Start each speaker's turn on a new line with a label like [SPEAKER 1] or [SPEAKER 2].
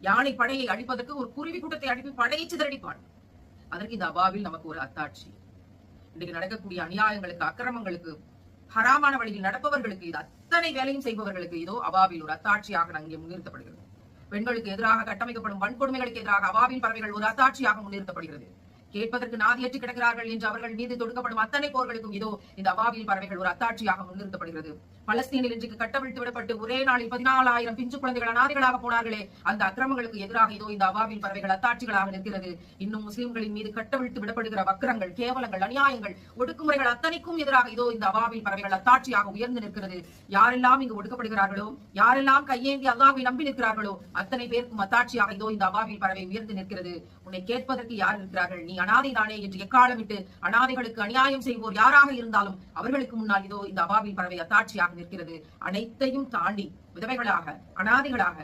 [SPEAKER 1] யானை படையை அழிப்பதற்கு ஒரு குருவி கூட்டத்தை அனுப்பி படையை சிதறடிப்பான். அதற்கு இந்த அபாவில் நமக்கு ஒரு அத்தாட்சி. இன்றைக்கு நடக்கக்கூடிய அநியாயங்களுக்கு, அக்கிரமங்களுக்கு, ஹராமான வழியில் நடப்பவர்களுக்கு, இது அத்தனை வேலையும் செய்பவர்களுக்கு இதோ அபாவில் ஒரு அத்தாட்சியாக அங்கே முன்னிறுத்தப்படுகிறது. பெண்களுக்கு எதிராக கட்டமைக்கப்படும் வன்கொடுமைகளுக்கு எதிராக அபாவின் பறவைகள் ஒரு அத்தாட்சியாக முன்னிறுத்தப்படுகிறது. கேட்பதற்கு நாதியற்று கிடக்கிறார்கள் என்று அவர்கள் மீது தொடுக்கப்படும் அத்தனை போர்களுக்கும் இதோ இந்த அபாவின் பறவைகள் ஒரு அத்தாட்சியாக முன்னிறுத்தப்படுகிறது. பலஸ்தீனில் இன்றைக்கு கட்டவிழ்த்து விடப்பட்டு ஒரே நாளில் 14,000 பிஞ்சு குழந்தைகள் அநாதிகளாக போனார்களே, அந்த அக்கிரமங்களுக்கு எதிராக இதோ இந்த அபாவின் பறவைகள் அத்தாட்சிகளாக நிற்கிறது. இன்னும் முஸ்லிம்களின் மீது கட்டவிழ்த்து விடப்படுகிற வக்கிரங்கள், கேவலங்கள், அநியாயங்கள், ஒடுக்குமுறைகள் அத்தனைக்கும் எதிராக இதோ இந்த அபாவின் பறவைகள் அத்தாட்சியாக உயர்ந்து நிற்கிறது. யாரெல்லாம் இங்கு ஒடுக்கப்படுகிறார்களோ, யாரெல்லாம் கையேந்தி அல்லாஹ்வை நம்பி நிற்கிறார்களோ அத்தனை பேருக்கும் அத்தாட்சியாக இதோ இந்த அபாவின் பறவை உயர்ந்து நிற்கிறது. உன்னை கேட்பதற்கு யார் இருக்கிறார்கள்? நீ அனாதைதானே என்று எக்காலமிட்டு அனாதைகளுக்கு அநியாயம் செய்வோர் யாராக இருந்தாலும் அவர்களுக்கு முன்னால் இதோ இந்த அபாவின் பறவை அத்தாட்சியாக நிற்கிறது. அனைத்தையும் தாண்டி விதவைகளாக, அனாதைகளாக